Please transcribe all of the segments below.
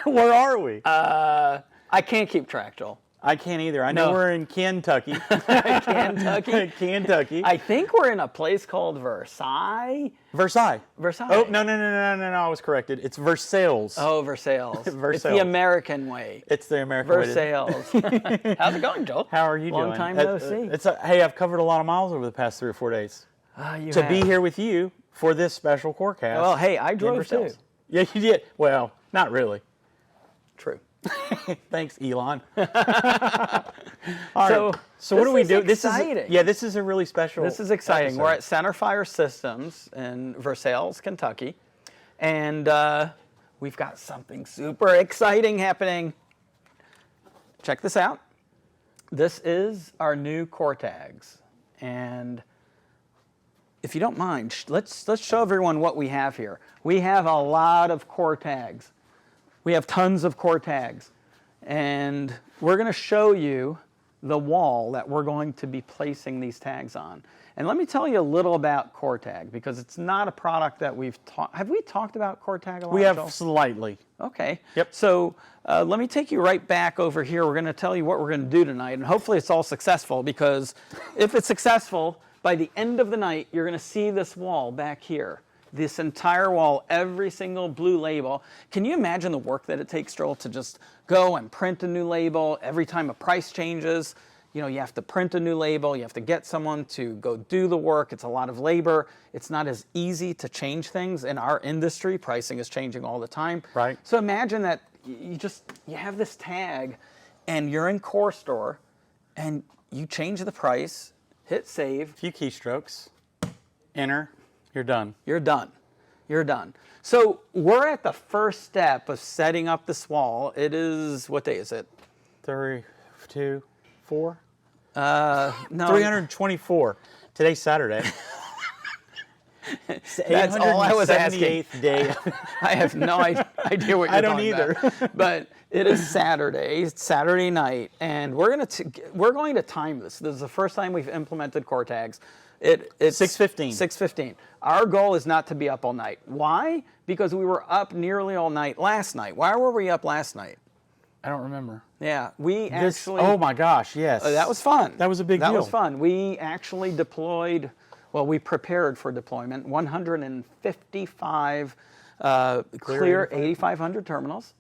Where are we? I can't keep track, Joel. I can't either. I know we're in Kentucky. Kentucky? Kentucky. I think we're in a place called Versailles. Versailles. Versailles. Oh, no, I was corrected. It's Versailles. Oh, Versailles. Versailles. It's the American way. It's the American way. Versailles. How's it going, Joel? How are you doing? Long time no see. Hey, I've covered a lot of miles over the past 3 or 4 days. To be here with you for this special coreCAST. Well, hey, I drove too. Yeah, you did. Well, not really. True. Thanks, Elon. All right. So what do we do? This is exciting. This is a really special. This is exciting. episode. We're at Centerfire Systems in Versailles, Kentucky, and we've got something super exciting happening. Check this out. This is our new coreTAGS, and if you don't mind, let's show everyone what we have here. We have a lot of coreTAGS. We have tons of coreTAGS, and we're going to show you the wall that we're going to be placing these tags on. And let me tell you a little about coreTAG, because it's not a product that we've talked. Have we talked about coreTAG a lot? We have Joel? slightly. Okay. Yep. So let me take you right back over here. We're going to tell you what we're going to do tonight, and hopefully it's all successful, because if it's successful, by the end of the night, you're going to see this wall back here. This entire wall, every single blue label. Can you imagine the work that it takes, Joel, to just go and print a new label every time a price changes? You know, you have to print a new label. You have to get someone to go do the work. It's a lot of labor. It's not as easy to change things. In our industry, pricing is changing all the time. Right. So imagine that you have this tag, and you're in CoreStore, and you change the price, hit save. A few keystrokes, enter. You're done. You're done. You're done. So we're at the first step of setting up this wall. It is, what day is it? 3, 2, 4? No. 324. Today's Saturday. That's all I was asking. 78th day. I have no idea what you're talking about. I don't either. But it is Saturday. It's Saturday night, and we're going to time this. This is the first time we've implemented coreTAGS. It's 6:15. 6:15. Our goal is not to be up all night. Why? Because we were up nearly all night last night. Why were we up last night? I don't remember. Yeah, we actually. Oh my gosh! Yes. That was fun. That was a big deal. That was fun. We actually deployed. Well, we prepared for deployment. 155 clear 8,500 terminals,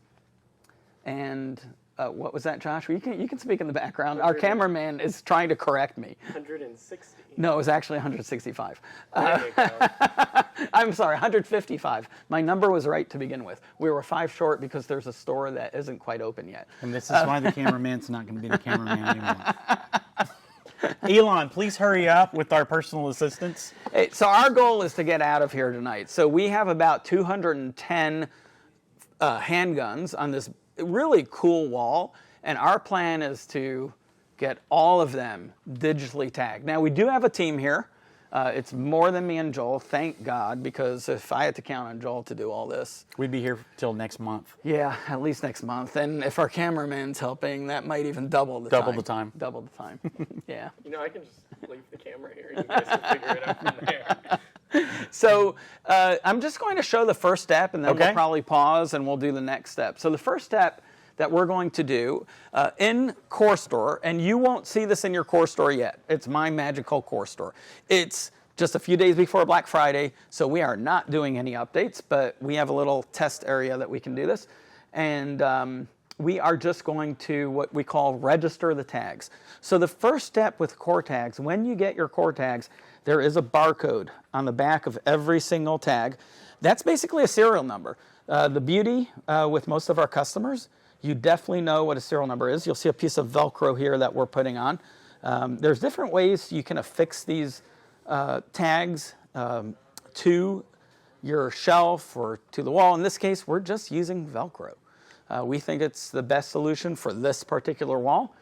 and. What was that, Josh? You can speak in the background. Our cameraman is trying to correct me. 160. No, it was actually 165. There you go. I'm sorry, 155. My number was right to begin with. We were 5 short because there's a store that isn't quite open yet. And this is why the cameraman's not going to be the cameraman anymore. Elon, please hurry up with our personal assistants. Hey, so our goal is to get out of here tonight. So we have about 210 handguns on this really cool wall, and our plan is to get all of them digitally tagged. Now, we do have a team here. It's more than me and Joel, thank God, because if I had to count on Joel to do all this, we'd be here till next month. Yeah, at least next month. And if our cameraman's helping, that might even double the time. Double the time. Yeah. You know, I can just leave the camera here. You guys can figure it out from there. So I'm just going to show the first step, and then Okay. we'll probably pause and we'll do the next step. So the first step that we're going to do in CoreStore, and you won't see this in your CoreStore yet. It's my magical CoreStore. It's just a few days before Black Friday, so we are not doing any updates, but we have a little test area that we can do this. And we are just going to what we call register the tags. So the first step with coreTAGS, when you get your coreTAGS, there is a barcode on the back of every single tag. That's basically a serial number. The beauty with most of our customers, you definitely know what a serial number is. You'll see a piece of Velcro here that we're putting on. There's different ways you can affix these tags to your shelf or to the wall. In this case, we're just using Velcro. We think it's the best solution for this particular wall.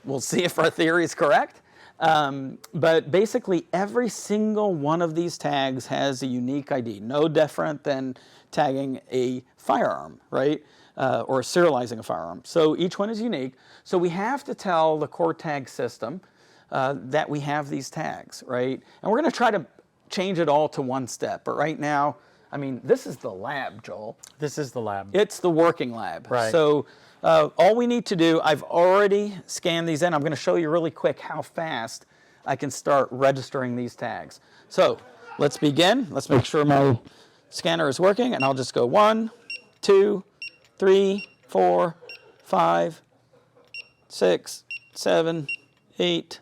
We'll see if our theory is correct. But basically, every single one of these tags has a unique ID, no different than tagging a firearm, right? Or serializing a firearm. So each one is unique. So we have to tell the coreTAG system that we have these tags, right? And we're going to try to change it all to one step. But right now, I mean, this is the lab, Joel. This is the lab. It's the working lab. Right. So all we need to do, I've already scanned these in. I'm going to show you really quick how fast I can start registering these tags. So let's begin. Let's make sure my scanner is working, and I'll just go 1, 2, 3, 4, 5, 6, 7, 8,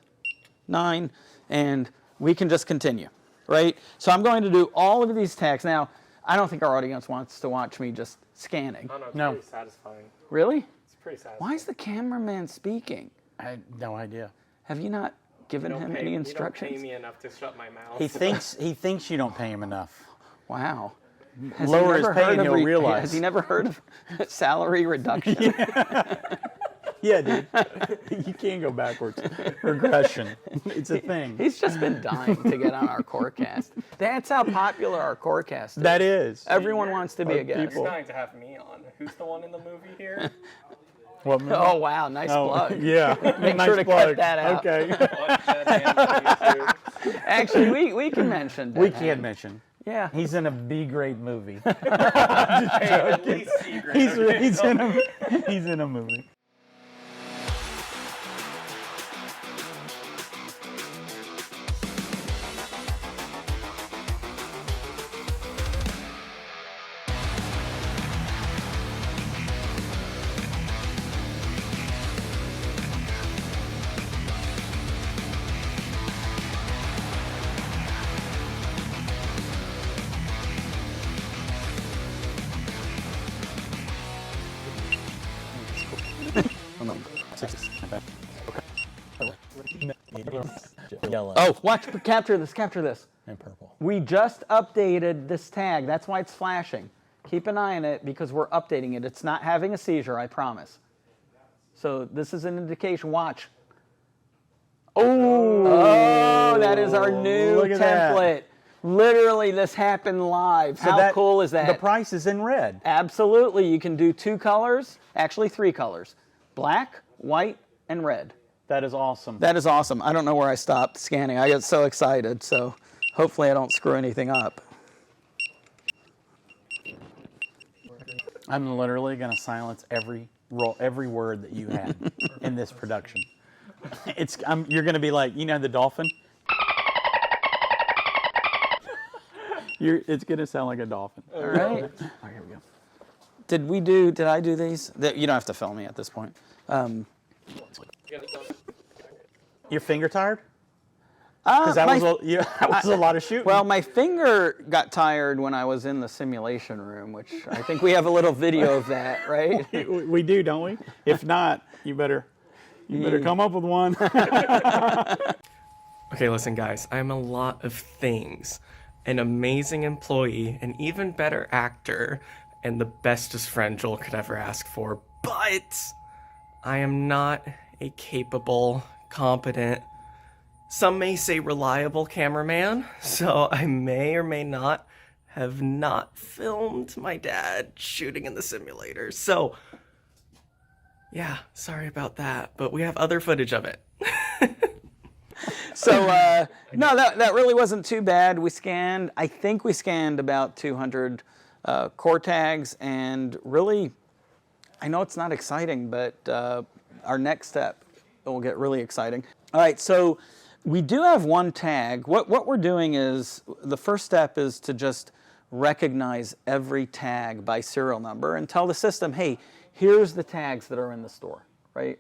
9, and we can just continue, right? So I'm going to do all of these tags. Now, I don't think our audience wants to watch me just scanning. Oh, no, it's No. pretty satisfying. Really? It's pretty satisfying. Why is the cameraman speaking? I had no idea. Have you not given You don't him pay- any You don't instructions? pay me enough to shut my mouth. He thinks you don't pay him enough. Wow. Lower his pay and he'll realize. Has he never heard of salary reduction? Yeah, dude. You can't go backwards. Regression. It's a thing. He's just been dying to get on our coreCAST. That's how popular our coreCAST is. That is. Everyone wants to be a guest. You're starting to have me on. Who's the one in the movie here? What movie? Oh, wow. Nice plug. Yeah. Make Nice sure to plug. cut that out. Okay. Watch that man on YouTube. Actually, we can mention that. We can mention. Yeah. He's in a B-grade movie. Hey, at least secret. He's in a movie. Yellow Oh, watch. Capture this. Capture this. and purple. We just updated this tag. That's why it's flashing. Keep an eye on it because we're updating it. It's not having a seizure, I promise. So this is an indication. Watch. Oh, that is our new Look at that. template. Literally, this happened live. So How cool is that? The price is in red. Absolutely. You can do 2 colors, actually 3 colors. Black, white, and red. That is awesome. That is awesome. I don't know where I stopped scanning. I got so excited, so hopefully I don't screw anything up. I'm literally going to silence every word that you had in this production. You're going to be like, you know, the dolphin. It's going to sound like a dolphin. All right. All right, here we go. Did I do these? You don't have to film me at this point. Your finger tired? Because that was a lot of shooting. Well, my finger got tired when I was in the simulation room, which I think we have a little video of that, right? we do, don't we? If not, you better come up with one. Okay, listen, guys. I'm a lot of things. An amazing employee, an even better actor, and the bestest friend Joel could ever ask for. But I am not a capable, competent, some may say reliable cameraman, so I may or may not have not filmed my dad shooting in the simulator. So, yeah, sorry about that, but we have other footage of it. So, no, that really wasn't too bad. I think we scanned about 200 coreTAGS, and really, I know it's not exciting, but our next step will get really exciting. All right, so we do have one tag. What we're doing is, the first step is to just recognize every tag by serial number and tell the system, hey, here's the tags that are in the store, right?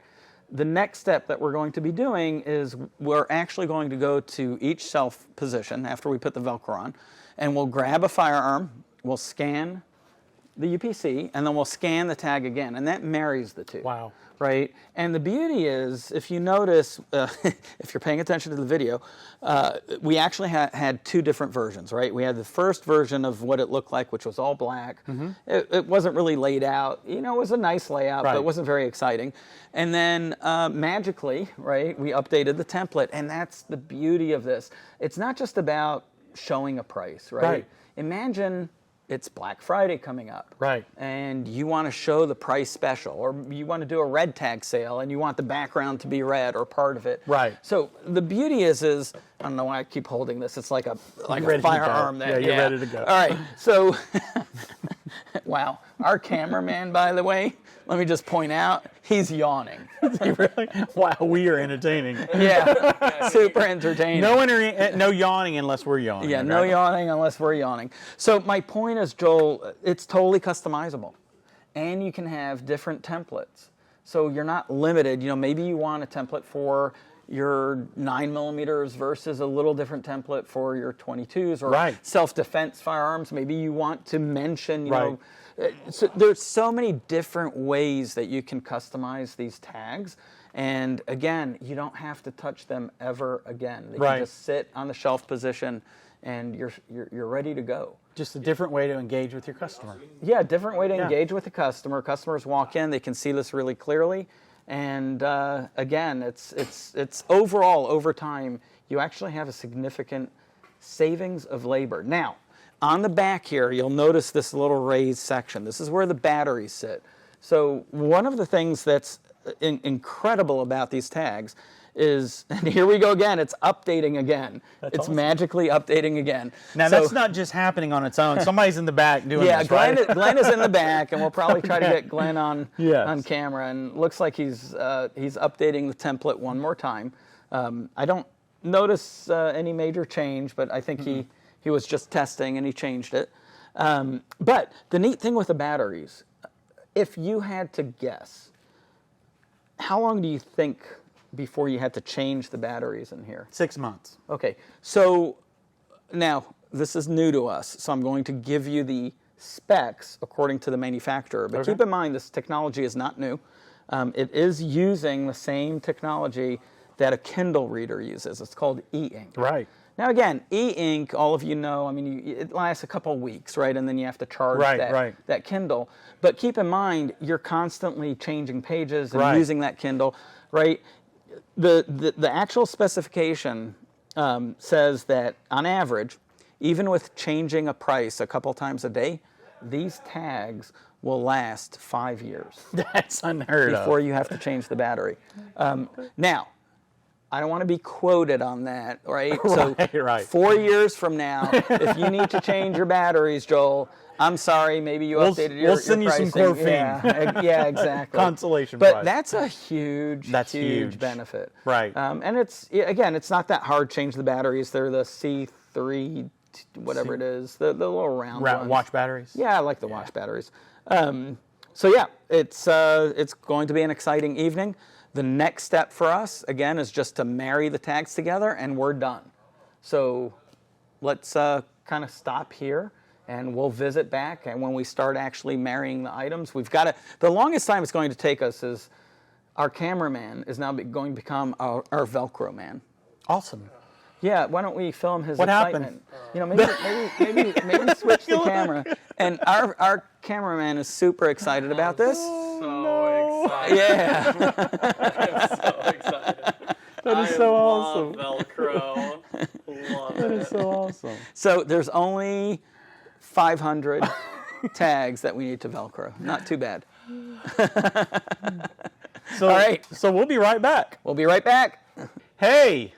The next step that we're going to be doing is we're actually going to go to each shelf position after we put the Velcro on, and we'll grab a firearm, we'll scan the UPC, and then we'll scan the tag again, and that marries the two. Wow. Right? And the beauty is, if you notice, if you're paying attention to the video, we actually had 2 different versions, right? We had the first version of what it looked like, which was all black. Mm-hmm. It wasn't really laid out. You know, it was a nice layout, but it wasn't very exciting. And then magically, right, we updated the template, and that's the beauty of this. It's not just about showing a price, right? Imagine it's Black Friday coming up. Right. And you want to show the price special, or you want to do a red tag sale and you want the background to be red or part of it. Right. So the beauty is I don't know why I keep holding this. It's like a ready to firearm go. there. Yeah, you're ready to go. All right. So wow. Our cameraman, by the way, let me just point out, he's yawning. Really? Wow, we are entertaining. Yeah. Super entertaining. No yawning unless we're yawning. Yeah, okay? no yawning unless we're yawning. So my point is, Joel, it's totally customizable. And you can have different templates. So you're not limited. Maybe you want a template for your 9mm versus a little different template for your 22s or self-defense firearms. Maybe you want to mention, so there's so many different ways that you can customize these tags. And again, you don't have to touch them ever again. They can just sit on the shelf position and you're ready to go. Just a different way to engage with your customer. Yeah, different way to engage with the customer. Customers walk in, they can see this really clearly. And again, it's overall, over time, you actually have a significant savings of labor. Now, on the back here, you'll notice this little raised section. This is where the batteries sit. So one of the things that's incredible about these tags is, and here we go again, it's updating again. It's awesome. Magically updating again. Now, that's not just happening on its own. Somebody's in the back doing this, Glenn, right? Glenn is in the back, and we'll probably try to get Glenn on camera. And looks like he's updating the template one more time. I don't notice any major change, but I think he was just testing and he changed it. But the neat thing with the batteries, if you had to guess, how long do you think before you had to change the batteries in here? 6 months. Okay, so now this is new to us, so I'm going to give you the specs according to the manufacturer. But keep in mind, this technology is not new. It is using the same technology that a Kindle reader uses. It's called e-ink. Right. Now again, e-ink, all of you know, I mean, it lasts a couple of weeks, right? And then you have to charge that Kindle. But keep in mind, you're constantly changing pages and using that Kindle, right? The actual specification says that on average, even with changing a price a couple times a day, these tags will last 5 years. That's unheard of. Before you have to change the battery. Now, I don't want to be quoted on that, right? So 4 years from now, if you need to change your batteries, Joel, I'm sorry, maybe you updated your We'll send you pricing. some Corefine. Yeah, exactly. Consolation but prize. That's a huge benefit. Right. And it's not that hard to change the batteries. They're the C3, whatever it is, the little round ones. Watch batteries? Yeah, I like the watch batteries. So yeah, it's going to be an exciting evening. The next step for us, again, is just to marry the tags together, and we're done. So let's kind of stop here, and we'll visit back. And when we start actually marrying the items, we've got to. The longest time it's going to take us is our cameraman is now going to become our Velcro man. Awesome. Yeah, why don't we film his What excitement? happened? Maybe switch the camera. And our cameraman is super excited about this. So excited. Yeah. I'm so excited. That is so awesome. Love Velcro. Love That it. is so awesome. So there's only 500 tags that we need to Velcro. Not too bad. So, all right. So we'll be right back. We'll be right back. Hey.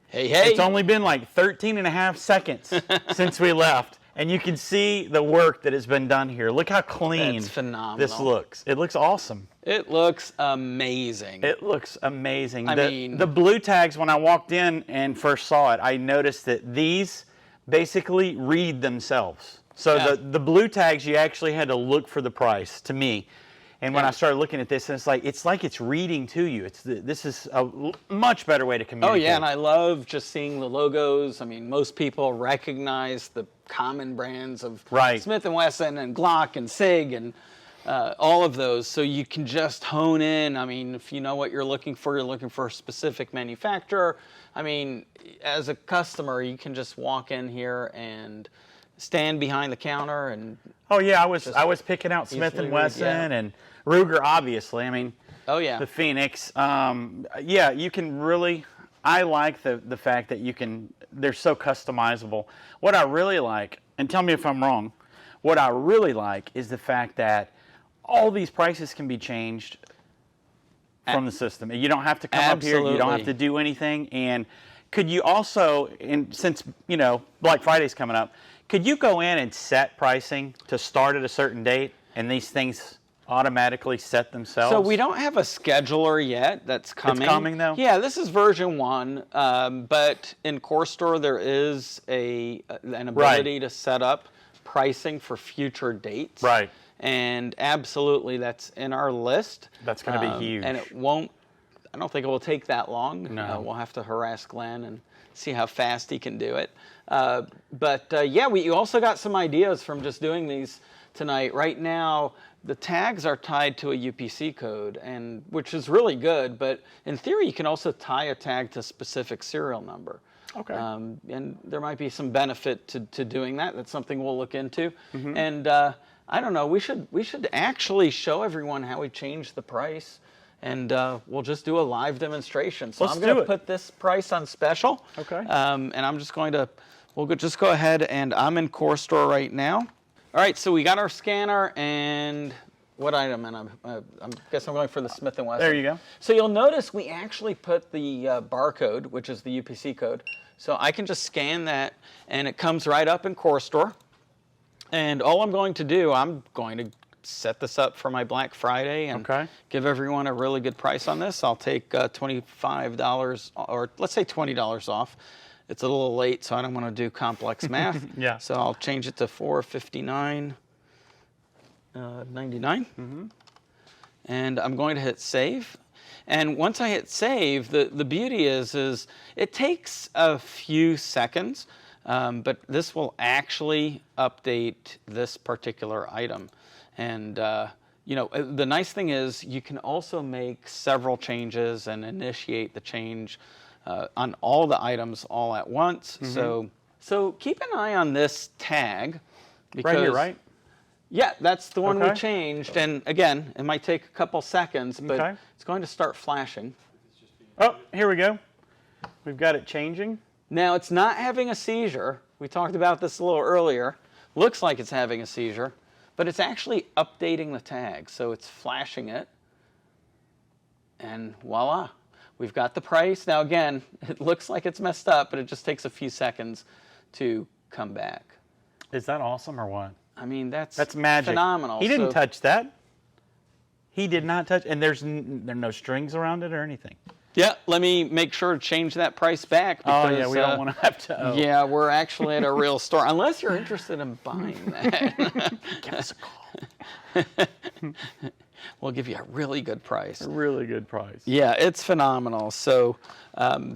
Hey. It's only been like 13 and a half seconds since we left. And you can see the work that has been done here. Look how clean It's phenomenal. this looks. It looks awesome. It looks amazing. It looks amazing. I mean, the blue tags, when I walked in and first saw it, I noticed that these basically read themselves. So the blue tags, you actually had to look for the price, to me. And when I started looking at this, it's like it's reading to you. This is a much better way to communicate. Oh yeah, and I love just seeing the logos. I mean, most people recognize the common brands of Smith & Wesson and Glock and SIG and all of those. So you can just hone in. I mean, if you know what you're looking for a specific manufacturer. I mean, as a customer, you can just walk in here and stand behind the counter and. Oh yeah, I was picking out Smith & Wesson and Ruger, obviously. I mean, the Phoenix. Yeah, you can really. I like the fact that they're so customizable. What I really like, and tell me if I'm wrong, what I really like is the fact that all these prices can be changed from the system. You don't have to come up here. You don't have to do anything. And could you also, since, you know, Black Friday's coming up, could you go in and set pricing to start at a certain date and these things automatically set themselves? So we don't have a scheduler yet. That's coming. It's coming though? Yeah, this is version 1, but in CoreStore there is an ability to set up pricing for future dates. Right. And absolutely, that's in our list. That's going to be huge. And it won't, I don't think it will take that long. No. We'll have to harass Glenn and see how fast he can do it. Yeah, you also got some ideas from just doing these tonight. Right now, the tags are tied to a UPC code, which is really good, but in theory, you can also tie a tag to a specific serial number. Okay. And there might be some benefit to doing that. That's something we'll look into. Mm-hmm. And I don't know, we should actually show everyone how we change the price, and we'll just do a live demonstration. So I'm going to put this price on special. Okay. And I'm just going to, just go ahead, and I'm in CoreStore right now. All right, so we got our scanner, and what item? And I guess I'm going for the Smith & Wesson. There you go. So you'll notice we actually put the barcode, which is the UPC code. So I can just scan that, and it comes right up in CoreStore. And all I'm going to do, I'm going to set this up for my Black Friday and give everyone a really good price on this. I'll take $25, or let's say $20 off. It's a little late, so I don't want to do complex math. Yeah. So I'll change it to $459.99. Mm-hmm. And I'm going to hit save. And once I hit save, the beauty is it takes a few seconds, but this will actually update this particular item. And you know, the nice thing is you can also make several changes and initiate the change on all the items all at once. Mm-hmm. So keep an eye on this tag. Because, right here, right? Yeah, that's the one we changed. And again, it might take a couple seconds, but it's going to start flashing. Oh, here we go. We've got it changing. Now, it's not having a seizure. We talked about this a little earlier. Looks like it's having a seizure, but it's actually updating the tag. So it's flashing it. And voila, we've got the price. Now, again, it looks like it's messed up, but it just takes a few seconds to come back. Is that awesome or what? I mean, that's magic. Phenomenal. He didn't touch that. He did not touch, and there are no strings around it or anything. Yeah, let me make sure to change that price back. Because, oh, yeah, we don't want to have to. Oh. Yeah, we're actually at a real store. Unless you're interested in buying that. Give us a call. We'll give you a really good price. A really good price. Yeah, it's phenomenal. So, I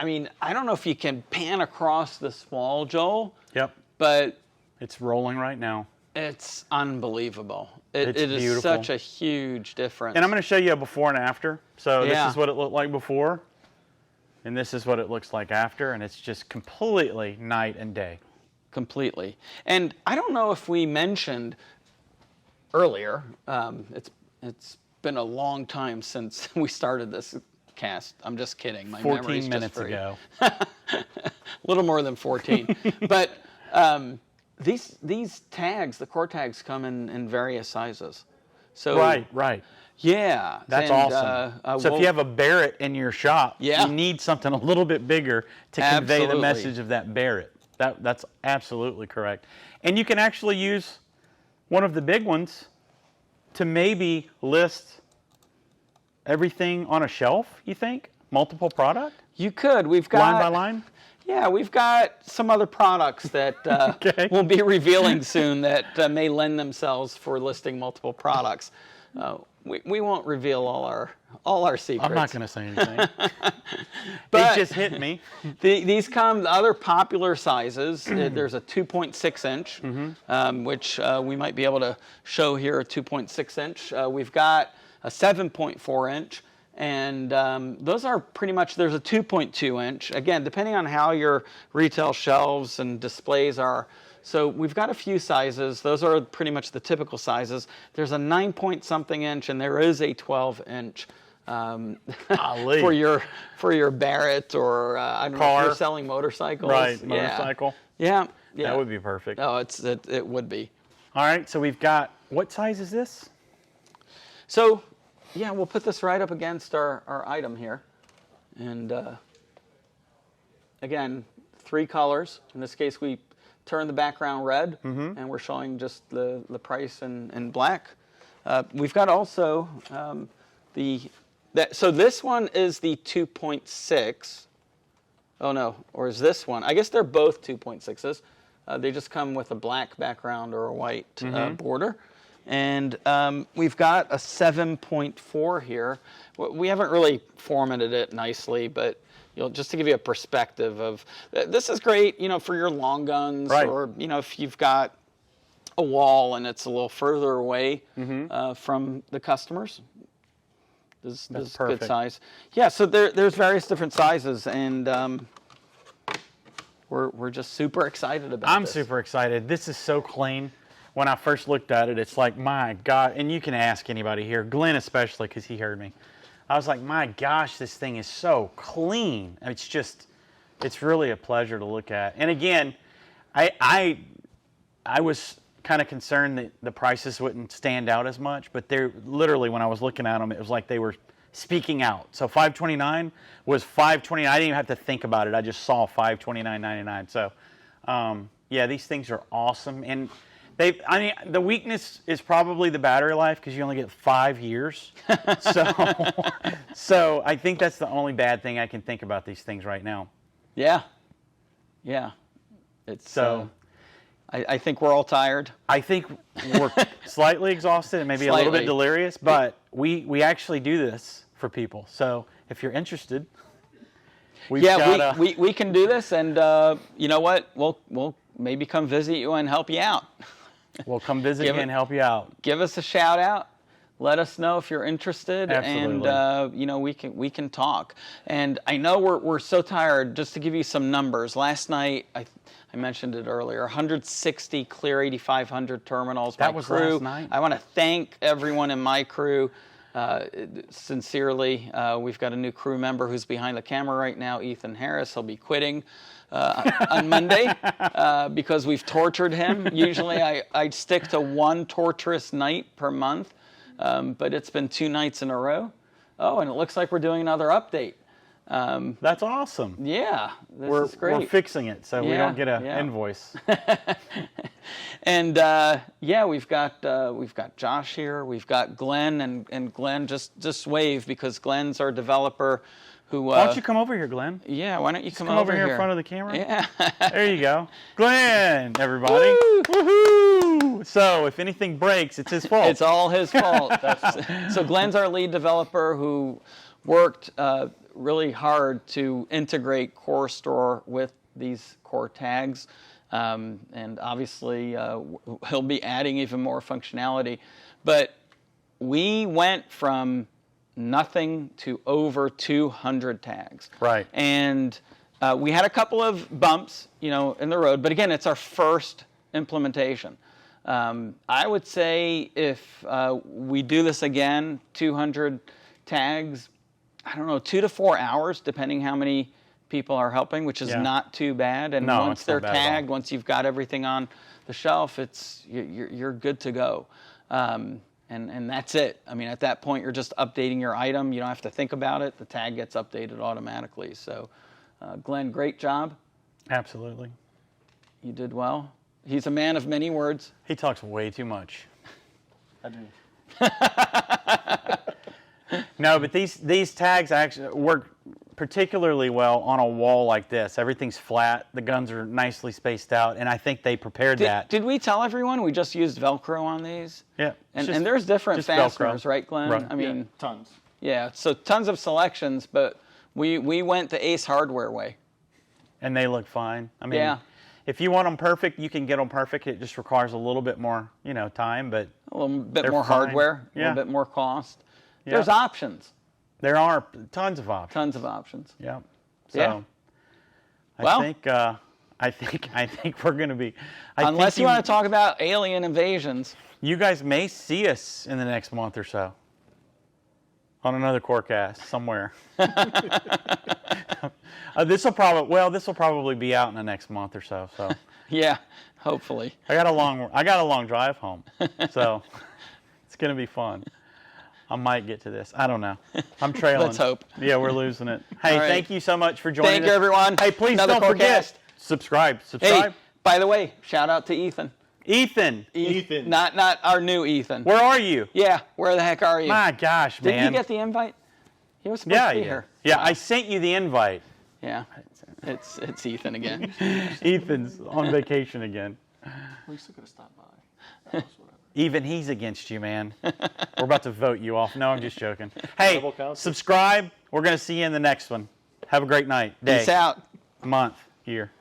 mean, I don't know if you can pan across this wall, Joel. Yep. But it's rolling right now. It's unbelievable. It beautiful. Is such a huge difference. And I'm going to show you a before and after. So this is what it looked like before, and this is what it looks like after, and it's just completely night and day. Completely. And I don't know if we mentioned earlier, it's been a long time since we started this cast. I'm just kidding. My 14 minutes ago. A little more than 14. But these tags, the coreTAGS, come in various sizes. So right. Yeah. That's awesome. So if you have a Barrett in your shop, you need something a little bit bigger to convey the message of that Barrett. That's absolutely correct. And you can actually use one of the big ones to maybe list everything on a shelf, you think? Multiple product? You could. We've got line by line? Yeah, we've got some other products that we'll be revealing soon that may lend themselves for listing multiple products. We won't reveal all our secrets. I'm not going to say anything. But it just hit me. These come other popular sizes. There's a 2.6 inch, which we might be able to show here, a 2.6 inch. We've got a 7.4 inch. And those are pretty much, there's a 2.2 inch. Again, depending on how your retail shelves and displays are. So we've got a few sizes. Those are pretty much the typical sizes. There's a 9-point-something inch, and there is a 12 inch for your Barrett, or I don't know if you're selling motorcycles. Right, motorcycle. Yeah. Yeah. That would be perfect. Oh, it would be. All right, so we've got, what size is this? So, yeah, we'll put this right up against our item here. And again, 3 colors. In this case, we turn the background red, and we're showing just the price in black. We've got also so this one is the 2.6. Oh no, or is this one? I guess they're both 2.6s. They just come with a black background or a white border. And we've got a 7.4 here. We haven't really formatted it nicely, but just to give you a perspective of, this is great, for your long guns, right. or, if you've got a wall and it's a little further away from the customers. This is good size. Yeah, so there's various different sizes, and we're just super excited about I'm this. super excited. This is so clean. When I first looked at it, it's like, my God, and you can ask anybody here, Glenn especially, because he heard me. I was like, my gosh, this thing is so clean. It's really a pleasure to look at. And again, I was kind of concerned that the prices wouldn't stand out as much, but they're literally, when I was looking at them, it was like they were speaking out. So $529 was $529. I didn't even have to think about it. I just saw $529.99. So, yeah, these things are awesome. And the weakness is probably the battery life, because you only get 5 years. So I think that's the only bad thing I can think about these things right now. Yeah. It's so. I think we're all tired. I think we're slightly exhausted and maybe a little bit delirious, but we actually do this for people. So if you're interested, we can do this, and you know what? We'll maybe come visit you and help you out. We'll come visit you and help you out. Give us a shout out. Let us know if you're interested. Absolutely. And we can talk. And I know we're so tired. Just to give you some numbers, last night I mentioned it earlier. 160 Clear 8500 terminals. That was crew. last night. I want to thank everyone in my crew. Sincerely, we've got a new crew member who's behind the camera right now, Ethan Harris. He'll be quitting on Monday because we've tortured him. Usually I stick to one torturous night per month, but it's been 2 nights in a row. Oh, and it looks like we're doing another update. That's awesome. Yeah, this is great. We're fixing it so we don't get an invoice. And we've got Josh here. We've got Glenn, and Glenn just wave, because Glenn's our developer. Who? Why don't you come over here, Glenn? Yeah, why don't you come over here in front of the camera? Yeah. There you go, Glenn. Everybody. Woo! Woohoo! So if anything breaks, it's his fault. It's all his fault. So Glenn's our lead developer who worked really hard to integrate CoreStore with these coreTAGS. And obviously, he'll be adding even more functionality. But we went from nothing to over 200 tags. Right. And we had a couple of bumps, in the road. But again, it's our first implementation. I would say if we do this again, 200 tags, I don't know, 2 to 4 hours, depending how many people are helping, which is not too bad. And once they're tagged, once you've got everything on the shelf, you're good to go. And that's it. I mean, at that point, you're just updating your item. You don't have to think about it. The tag gets updated automatically. So, Glenn, great job. Absolutely. You did well. He's a man of many words. He talks way too much. I do. No, but these tags actually work particularly well on a wall like this. Everything's flat. The guns are nicely spaced out, and I think they prepared that. Did we tell everyone we just used Velcro on these? Yeah. And there's different fasteners, right, Glenn? Right. I mean, tons. Yeah, so tons of selections, but we went the Ace Hardware way. And they look fine. I mean, if you want them perfect, you can get them perfect. It just requires a little bit more, time, but a little bit more fine. hardware, a little bit more cost. Yeah. There's options. There are tons of options. Tons of options. Yeah. So I think we're going to be. Unless you want to talk about alien invasions. You guys may see us in the next month or so on another coreCAST somewhere. This will probably be out in the next month or so. So Yeah, hopefully. I got a long drive home, so it's gonna be fun. I might get to this. I don't know. I'm trailing. Let's hope. Yeah, we're losing it. Hey, right. thank you so much for joining us. Thank you, everyone. Hey, please Another don't forget, coreCAST. subscribe. Hey, by the way, shout out to Ethan. Ethan. Ethan. Not our new Ethan. Where are you? Yeah, where the heck are you? My gosh, Did man. you get the invite? He was supposed to be here. Yeah, I sent you the invite. Yeah, it's Ethan again. Ethan's on vacation again. We still could have stopped by. That was whatever. Even he's against you, man. We're about to vote you off. No, I'm just joking. Hey, Double count. subscribe. We're going to see you in the next one. Have a great night, day, Peace out. month, year.